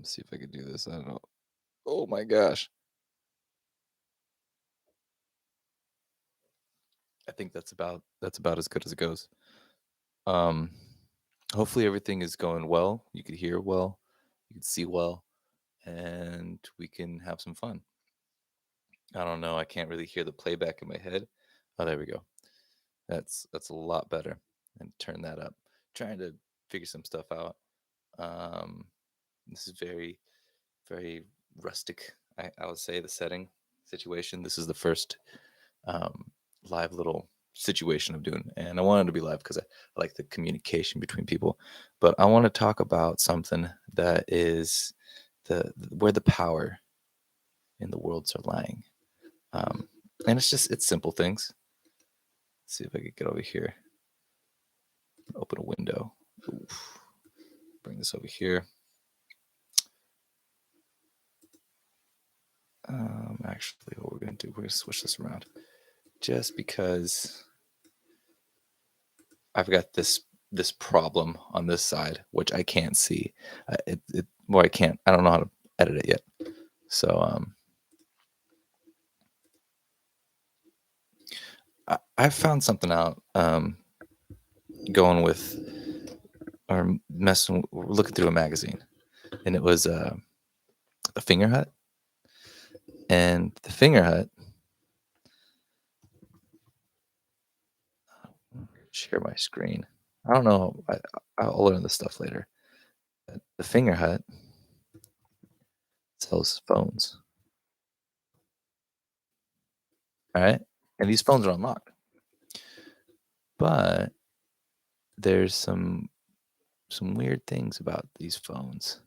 See if I could do this. I don't know. Oh my gosh. I think that's about as good as it goes. Um, Hopefully everything is going well. You could hear well, you could see well, and we can have some fun. I don't know. I can't really hear the playback in my head. Oh, there we go. That's a lot better. And turn that up. Trying to figure some stuff out. Um, this is very rustic. I would say the setting situation. This is the first um, live little situation I'm doing, and I wanted to be live because I like the communication between people. But I want to talk about something that is where the power in the worlds are lying, um, and it's simple things. Let's see if I could get over here, open a window. Oof. Bring this over here. Actually, what we're gonna do, we're gonna switch this around, just because I've got this problem on this side, which I can't see. Well, I can't. I don't know how to edit it yet. So I found something out. Going with or messing, looking through a magazine, and it was the Finger Hut, and the Finger Hut. Share my screen. I don't know. I'll learn this stuff later. The Finger Hut sells phones. All right, and these phones are unlocked, but there's some weird things about these phones.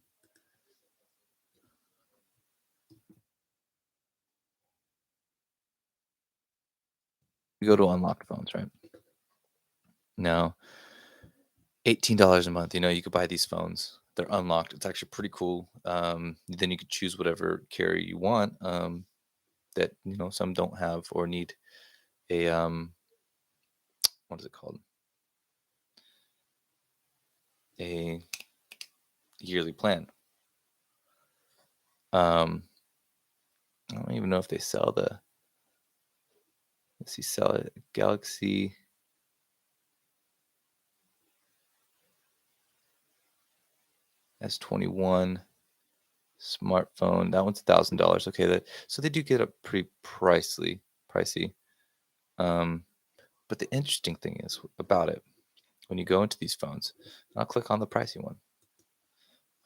You go to unlocked phones, right? Now, $18 a month. You could buy these phones. They're unlocked. It's actually pretty cool. Then you could choose whatever carrier you want. That some don't have or need a what is it called? A yearly plan. Um, I don't even know if they sell the. Let's see, sell it. Galaxy S21 smartphone. That one's $1,000. Okay, so they do get up pretty pricey. Um, but the interesting thing is about it when you go into these phones. I'll click on the pricey one.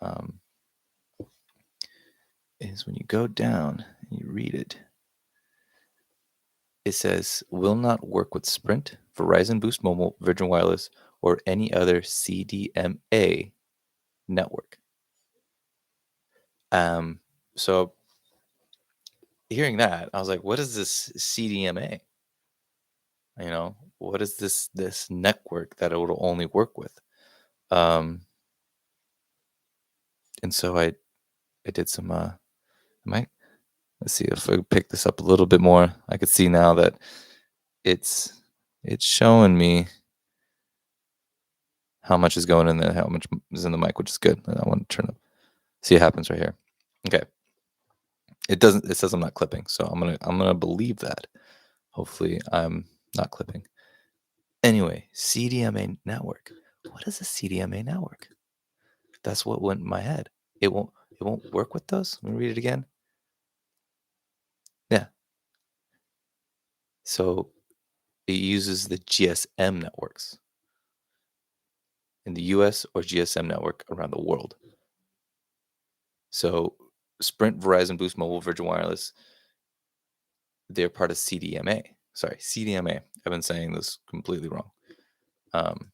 Um, is when you go down and you read it. It says will not work with Sprint, Verizon, Boost Mobile, Virgin Wireless, or any other CDMA network. So hearing that, I was like, what is this CDMA? What is this network that it will only work with? Um, and so I did some I let's see if I pick this up a little bit more. I could see now that it's it's showing me how much is going in there, how much is in the mic, which is good. And I want to turn up. See what happens right here. Okay. It doesn't. It says I'm not clipping, so I'm gonna believe that. Hopefully, I'm not clipping. Anyway, CDMA network. What is a CDMA network? That's what went in my head. It won't work with those. Let me read it again. Yeah. So it uses the GSM networks in the US or GSM network around the world. So Sprint, Verizon, Boost Mobile, Virgin Wireless, they're part of CDMA. Sorry, CDMA. I've been saying this completely wrong. Um,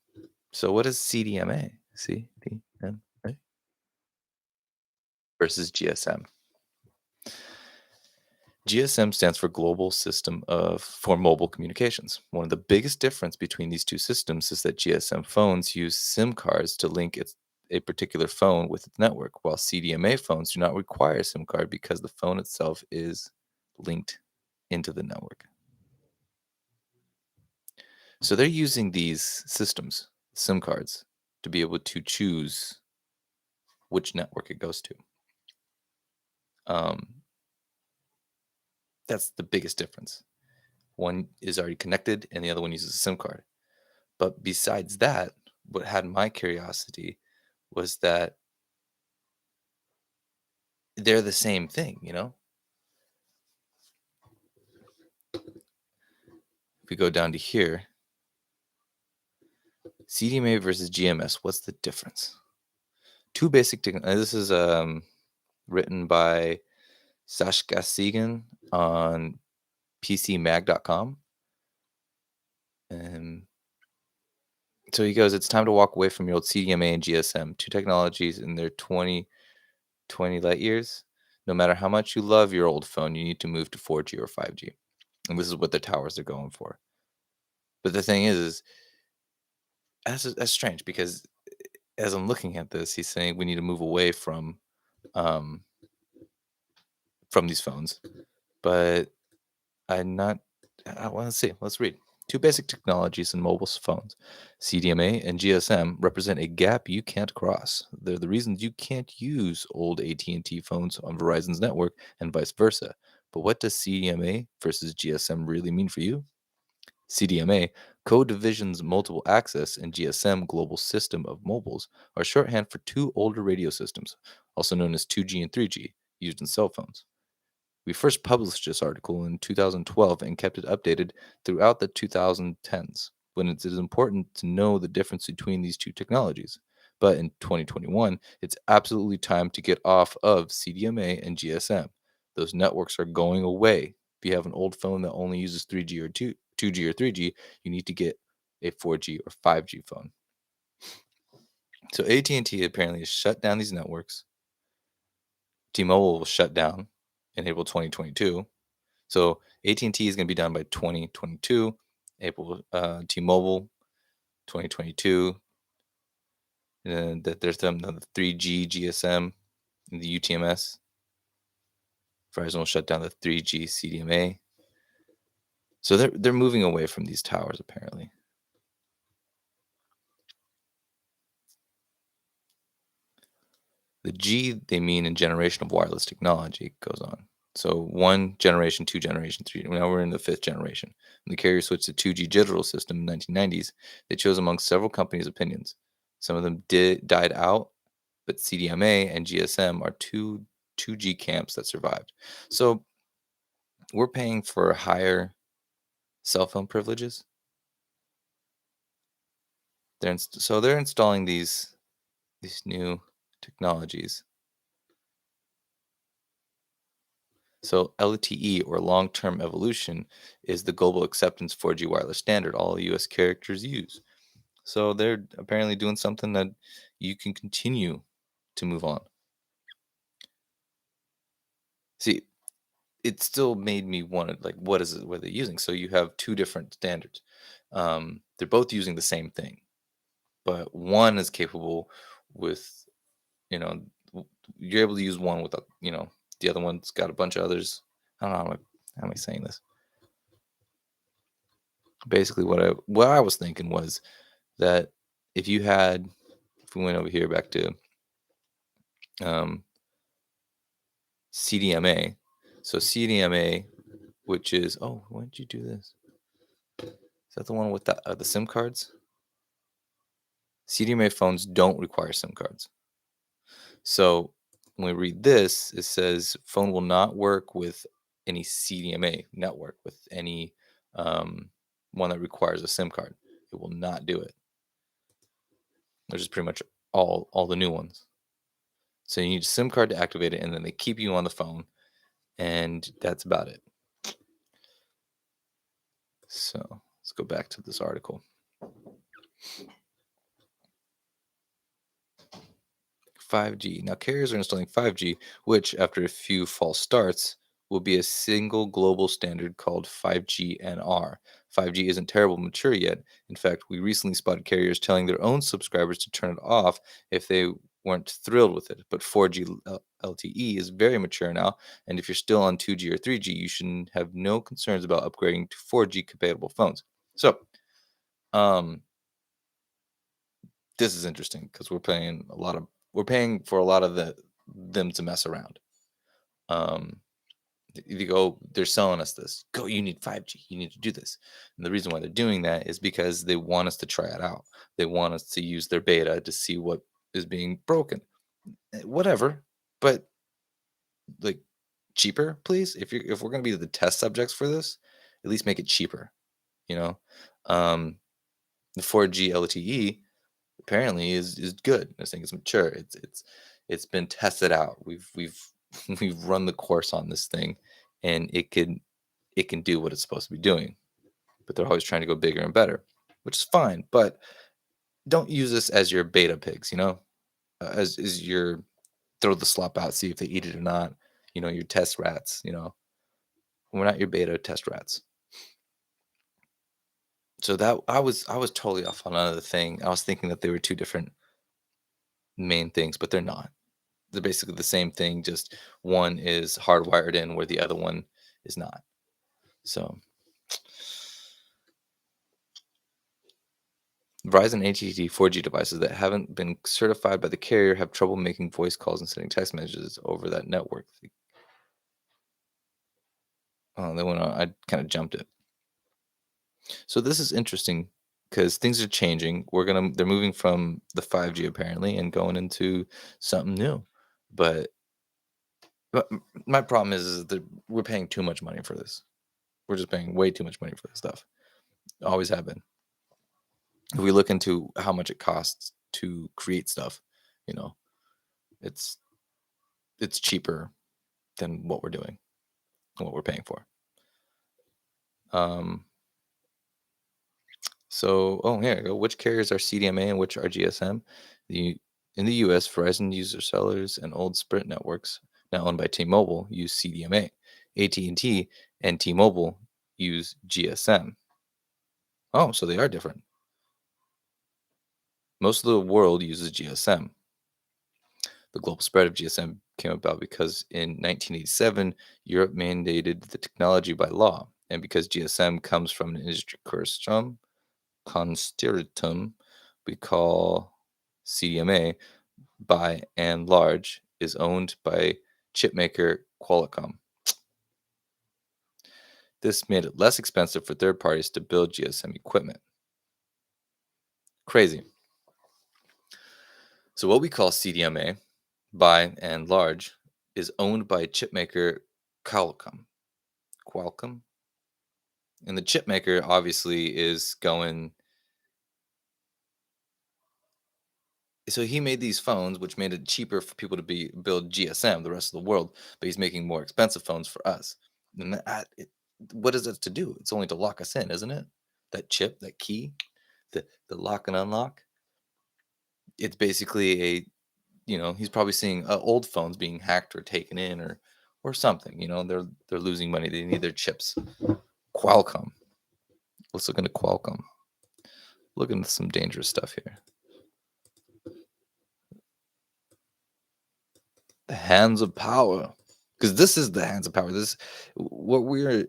so what is CDMA? CDMA versus GSM. GSM stands for Global System for Mobile Communications. One of the biggest difference between these two systems is that GSM phones use SIM cards to link a particular phone with its network, while CDMA phones do not require a SIM card because the phone itself is linked into the network. So they're using these systems, SIM cards, to be able to choose which network it goes to. Um, that's the biggest difference. One is already connected, and the other one uses a SIM card. But besides that, what had my curiosity was that they're the same thing, you know? If we go down to here, CDMA versus GMS, what's the difference? Two basic this is written by Sashka Segan on PCMag.com. And so he goes, it's time to walk away from your old CDMA and GSM, two technologies in their 20 light years. No matter how much you love your old phone, you need to move to 4G or 5G. And this is what the towers are going for. But the thing is that's strange because as I'm looking at this, he's saying we need to move away um, from these phones. But I'm not. I want to see. Let's read. Two basic technologies in mobile phones, CDMA and GSM, represent a gap you can't cross. They're the reasons you can't use old AT&T phones on Verizon's network and vice versa. But what does CDMA versus GSM really mean for you? CDMA, Code Division's Multiple Access, and GSM, Global System of Mobiles, are shorthand for two older radio systems, also known as 2G and 3G, used in cell phones. We first published this article in 2012 and kept it updated throughout the 2010s, when it is important to know the difference between these two technologies. But in 2021, it's absolutely time to get off of CDMA and GSM. Those networks are going away. If you have an old phone that only uses 3G or 2G or 3G, you need to get a 4G or 5G phone. So AT&T apparently has shut down these networks. T-Mobile was shut down in April 2022. So AT&T is going to be done by 2022. T-Mobile 2022. And that there's the 3G GSM and the UTMS. Verizon will shut down the 3G CDMA. So they're moving away from these towers apparently. The G they mean in generation of wireless technology goes on. So one generation, two generation, three. Now we're in the fifth generation. When the carrier switched to 2G digital system in the 1990s, they chose among several companies' opinions. Some of them died out, but CDMA and GSM are two 2G camps that survived. So we're paying for higher cell phone privileges. So they're installing these new technologies. So LTE, or long-term evolution, is the global acceptance 4G wireless standard all US carriers use. So they're apparently doing something that you can continue to move on. See, it still made me want to, like, what is it? What are they using? So you have two different standards. They're both using the same thing, but one is capable with, you know, you're able to use one without, the other one's got a bunch of others. I don't know how am I saying this. Basically, what I was thinking was that if we went over here back to um, CDMA, so CDMA, which is, oh, why did you do this? Is that the one with the SIM cards? CDMA phones don't require SIM cards. So when we read this, it says phone will not work with any CDMA network, with any one that requires a SIM card. It will not do it. Which is pretty much all the new ones. So you need a SIM card to activate it, and then they keep you on the phone, and that's about it. So let's go back to this article. 5G. Now, carriers are installing 5G, which, after a few false starts, will be a single global standard called 5G NR. 5G isn't terribly mature yet. In fact, we recently spotted carriers telling their own subscribers to turn it off if they weren't thrilled with it. But 4G LTE is very mature now, and if you're still on 2G or 3G, you should have no concerns about upgrading to 4G compatible phones. So, this is interesting because we're paying a lot of we're paying for a lot of them to mess around. Um, you go, they're selling us this. Go, you need 5G. You need to do this. And the reason why they're doing that is because they want us to try it out. They want us to use their beta to see what is being broken. Whatever, but like cheaper, please. If we're gonna be the test subjects for this, at least make it cheaper. You know, um, the 4G LTE apparently is good. I think it's mature. It's been tested out. We've we've run the course on this thing, and it can do what it's supposed to be doing. But they're always trying to go bigger and better, which is fine. But don't use this as your beta pigs. As your throw the slop out, see if they eat it or not. Your test rats. We're not your beta test rats. So that I was totally off on another thing. I was thinking that they were two different main things, but they're not. They're basically the same thing, just one is hardwired in where the other one is not. So Verizon AT&T 4G devices that haven't been certified by the carrier have trouble making voice calls and sending text messages over that network. Oh, they went on. I kind of jumped it. So this is interesting because things are changing. They're moving from the 5G apparently and going into something new. But, my problem is that we're paying too much money for this. We're just paying way too much money for this stuff. Always have been. If we look into how much it costs to create stuff, you know, it's it's cheaper than what we're doing and what we're paying for. Um, here we go. Which carriers are CDMA and which are GSM? The In the U.S., Verizon user sellers and old Sprint networks, now owned by T-Mobile, use CDMA. AT&T and T-Mobile use GSM. Oh, so they are different. Most of the world uses GSM. The global spread of GSM came about because in 1987, Europe mandated the technology by law, and because GSM comes from an industry consortium, we call CDMA by and large is owned by chipmaker Qualcomm. This made it less expensive for third parties to build GSM equipment. Crazy. So what we call CDMA by and large is owned by chipmaker Qualcomm. Qualcomm. And the chipmaker obviously is going. So he made these phones, which made it cheaper for people to build GSM, the rest of the world, but he's making more expensive phones for us. And what is it to do? It's only to lock us in, isn't it? That chip, that key, the lock and unlock. It's basically he's probably seeing old phones being hacked or taken in or something. They're losing money. They need their chips. Qualcomm. Let's look into Qualcomm. Look into some dangerous stuff here. The hands of power, because this is the hands of power. This what we're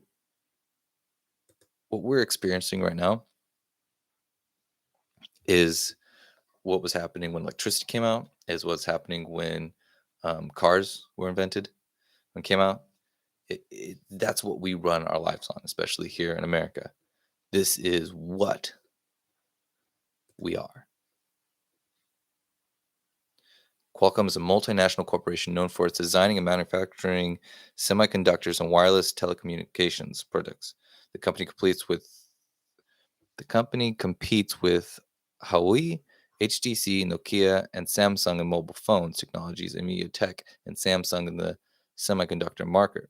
experiencing right now is what was happening when electricity came out, is what's happening when cars were invented, when came out. That's what we run our lives on, especially here in America. This is what we are. Qualcomm is a multinational corporation known for its designing and manufacturing semiconductors and wireless telecommunications products. The company competes with Huawei, HTC, Nokia, and Samsung in mobile phones technologies, and MediaTek and Samsung in the semiconductor market.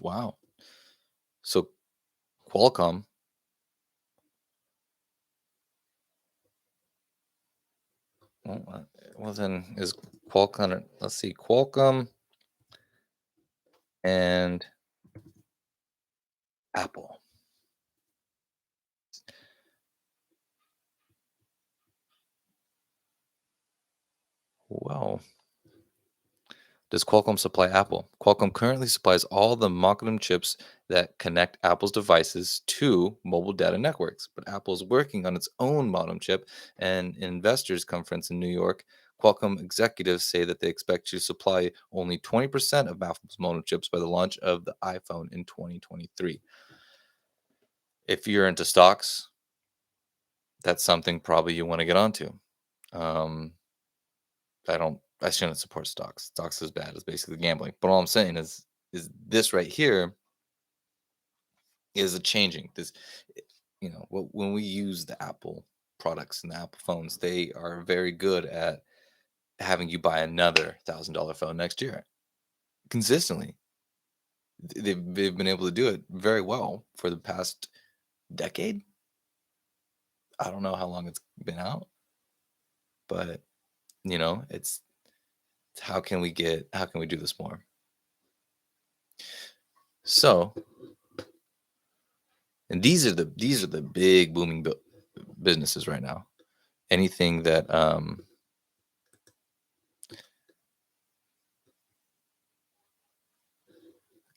Wow. So Qualcomm. Well, then is Qualcomm. Let's see, Qualcomm and Apple. Well, Does Qualcomm supply Apple? Qualcomm currently supplies all the modem chips that connect Apple's devices to mobile data networks, but Apple is working on its own modem chip. And in investors conference in New York, Qualcomm executives say that they expect to supply only 20% of Apple's modem chips by the launch of the iPhone in 2023. If you're into stocks, that's something probably you want to get onto. Um, I shouldn't support stocks. Stocks is bad. It's basically gambling. But all I'm saying is this right here is a changing this when we use the Apple products and the Apple phones, they are very good at having you buy another $1,000 phone next year consistently. They've been able to do it very well for the past decade. I don't know how long it's been out, but it's how can we do this more? So, and these are the big booming businesses right now. Anything that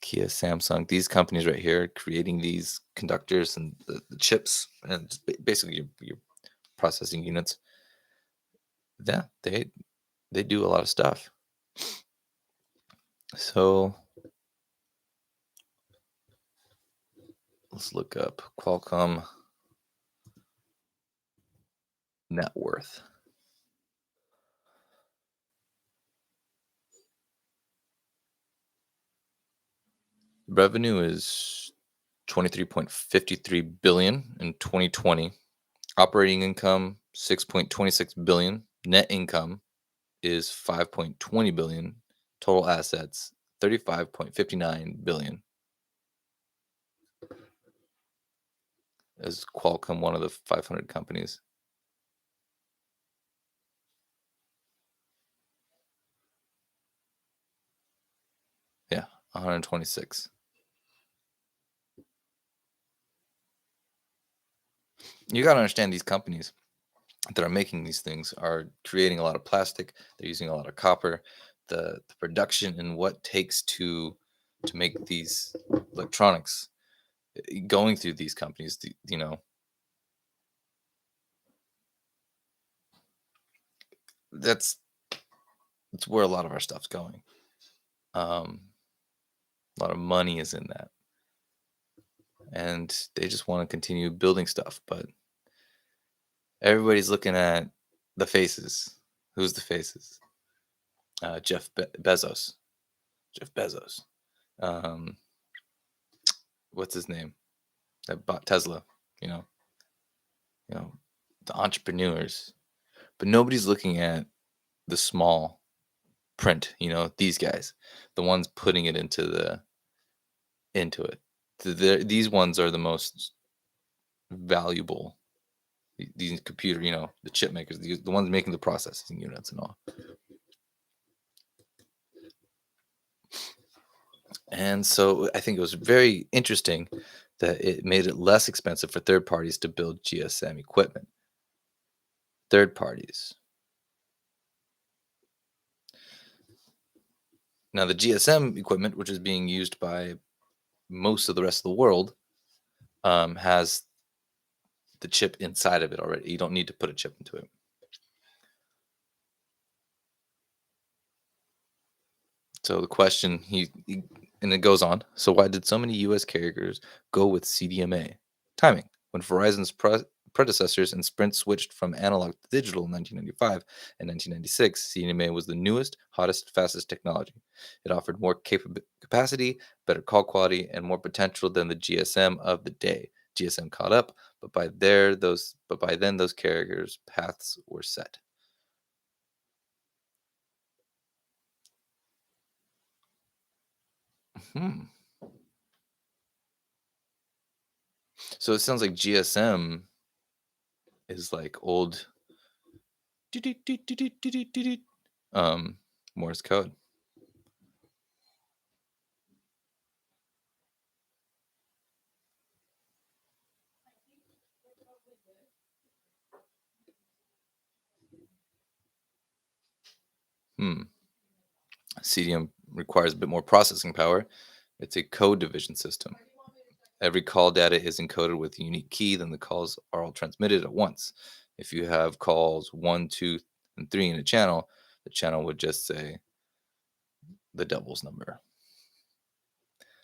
Kia, Samsung, these companies right here creating these conductors and the chips and just basically your processing units. Yeah, they do a lot of stuff. So let's look up Qualcomm net worth. Revenue is 23.53 billion in 2020. Operating income 6.26 billion. Net income is 5.20 billion. Total assets 35.59 billion. Is Qualcomm one of the 500 companies? Yeah, 126. You got to understand these companies that are making these things are creating a lot of plastic. They're using a lot of copper. The production and what takes to make these electronics going through these companies, that's that's where a lot of our stuff's going. Um, a lot of money is in that, and they just want to continue building stuff. But everybody's looking at the faces. Who's the faces? Bezos. Jeff Bezos. Um, what's his name? That bought Tesla. You know, you know, the entrepreneurs. But nobody's looking at the small print. These guys, the ones putting it into it. These ones are the most valuable. These computer, the chip makers, the ones making the processing units and all. And so I think it was very interesting that it made it less expensive for third parties to build GSM equipment. Third parties. Now, the GSM equipment, which is being used by most of the rest of the world, has the chip inside of it already. You don't need to put a chip into it. So the question and it goes on. So why did so many U.S. carriers go with Cdma? Timing. When Verizon's predecessors and Sprint switched from analog to digital in 1995 and 1996, Cdma was the newest, hottest, fastest technology. It offered more capacity, better call quality, and more potential than the GSM of the day. GSM caught up, but by then those carriers' paths were set. Hmm. So it sounds like GSM is like old um Morse code. Hmm. CDM requires a bit more processing power. It's a code division system. Every call data is encoded with a unique key, then the calls are all transmitted at once. If you have calls one, two, and three in a channel, the channel would just say the devil's number.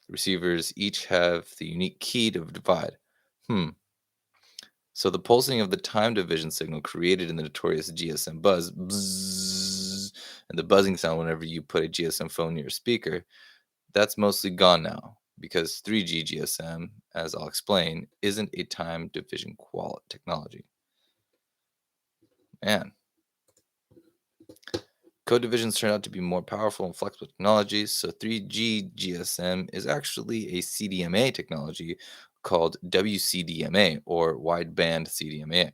The receivers each have the unique key to divide. Hmm. So the pulsing of the time division signal created in the notorious GSM buzz, and the buzzing sound whenever you put a GSM phone near a speaker, that's mostly gone now because 3G GSM, as I'll explain, isn't a time division technology. Man, code divisions turn out to be more powerful and flexible technologies. So 3G GSM is actually a CDMA technology called WCDMA or wideband CDMA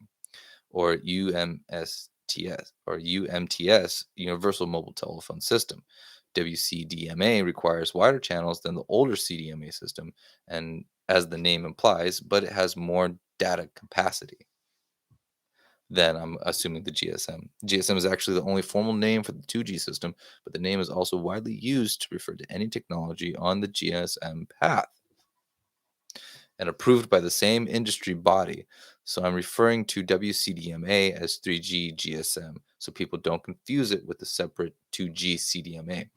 or UMTS, Universal Mobile Telephone System. WCDMA requires wider channels than the older CDMA system, and as the name implies, but it has more data capacity than I'm assuming the GSM. GSM is actually the only formal name for the 2G system, but the name is also widely used to refer to any technology on the GSM path and approved by the same industry body. So I'm referring to WCDMA as 3G GSM so people don't confuse it with the separate 2G CDMA.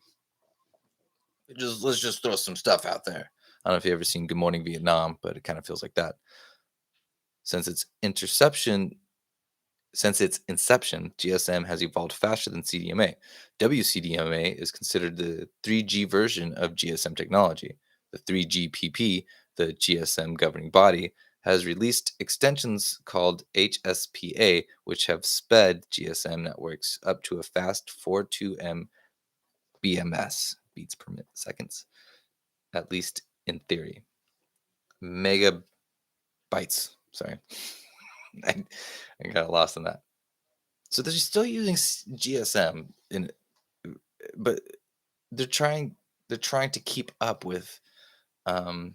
Let's just throw some stuff out there. I don't know if you've ever seen Good Morning Vietnam, but it kind of feels like that. Since its interception Since its inception, GSM has evolved faster than CDMA. WCDMA is considered the 3G version of GSM technology. The 3GPP, the GSM governing body, has released extensions called HSPA, which have sped GSM networks up to a fast 42 BMS, beats per minute seconds, at least in theory. Megabytes. Sorry. I, I got lost in that. So they're still using GSM but they're trying they're trying to keep up um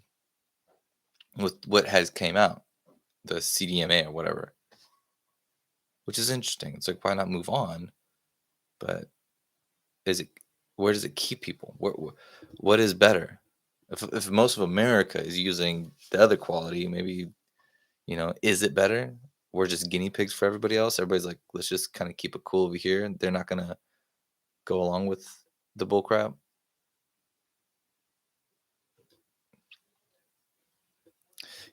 with what has came out, the CDMA or whatever, which is interesting. It's like why not move on? But is it where does it keep people? What is better? If most of America is using the other quality, maybe is it better? We're just guinea pigs for everybody else. Everybody's like, let's just kind of keep it cool over here, and they're not gonna go along with the bull crap.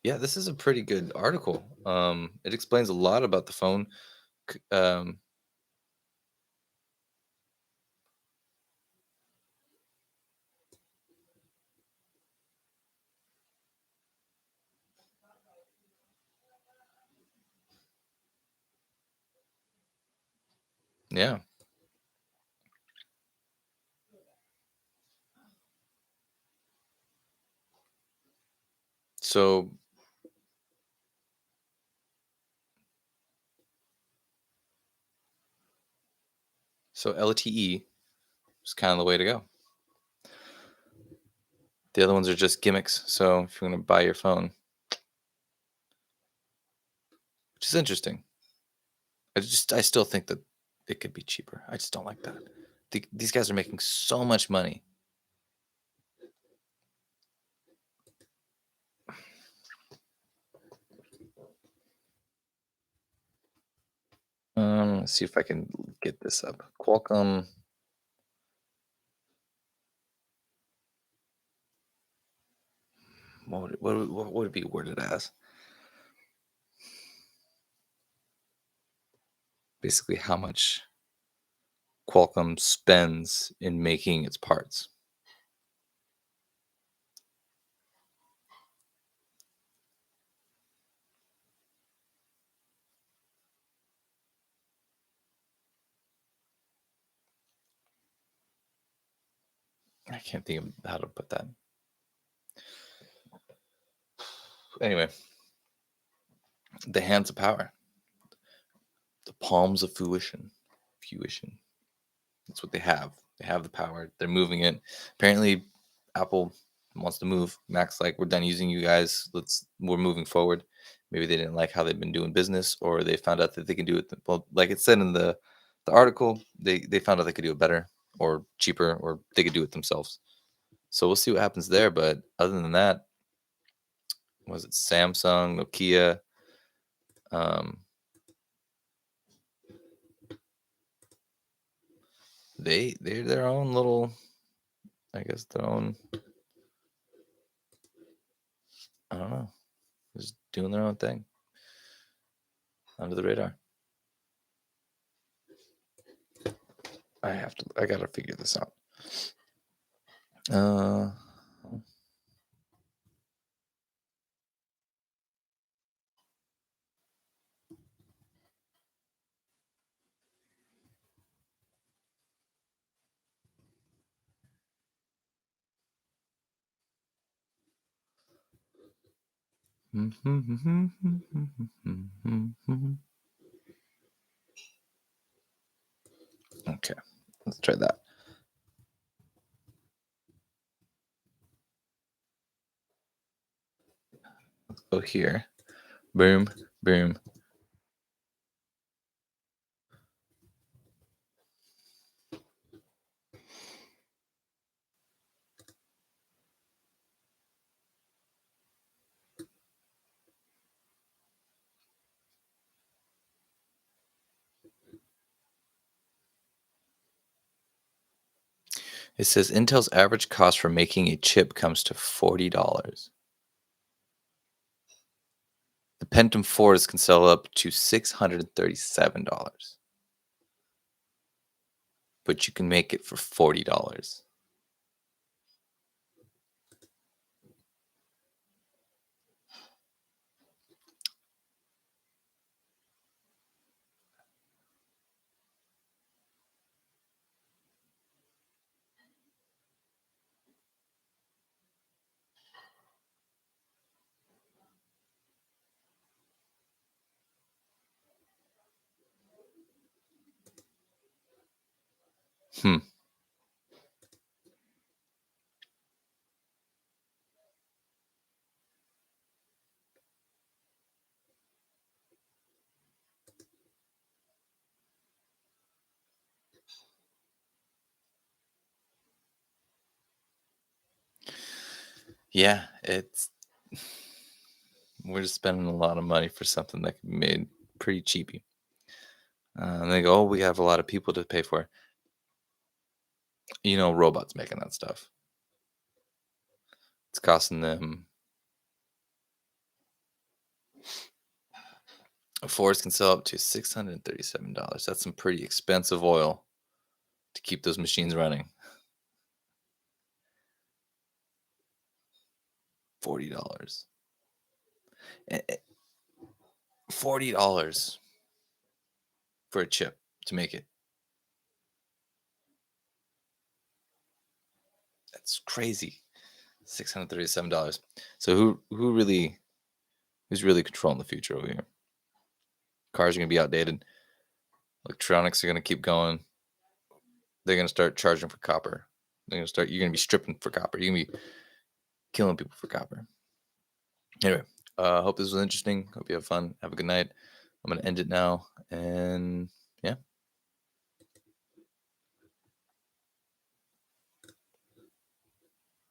Yeah, this is a pretty good article. It explains a lot about the phone. Um, yeah. So LTE is kind of the way to go. The other ones are just gimmicks. So if you're gonna buy your phone, which is interesting, I still think that it could be cheaper. I just don't like that. These guys are making so much money. Let's see if I can get this up. Qualcomm. What would it be worded as? Basically, how much Qualcomm spends in making its parts. I can't think of how to put that. Anyway, the hands of power, the palms of fruition. That's what they have. They have the power. They're moving it. Apparently, Apple wants to move. Mac's like, we're done using you guys. We're moving forward. Maybe they didn't like how they've been doing business, or they found out that they can do it. Well, like it said in the article, they found out they could do it better, or cheaper, or they could do it themselves. So we'll see what happens there. But other than that, was it Samsung, Nokia? Um, they're their own little, I guess their own. I don't know, just doing their own thing under the radar. I gotta figure this out. Uh, okay, let's try that. Let's go here. Boom, boom. It says Intel's average cost for making a chip comes to $40. The Pentium 4s can sell up to $637, but you can make it for $40. Hmm. Yeah, it's we're just spending a lot of money for something that can be made pretty cheapy. And they go, oh, we have a lot of people to pay for. Robots making that stuff. It's costing them. Fours can sell up to $637. That's some pretty expensive oil to keep those machines running. $40. $40 for a chip to make it. That's crazy. $637. So who's really controlling the future over here? Cars are gonna be outdated. Electronics are gonna keep going. They're gonna start charging for copper. You're gonna be stripping for copper. You're gonna be killing people for copper. Anyway, hope this was interesting. Hope you have fun. Have a good night. I'm gonna end it now, and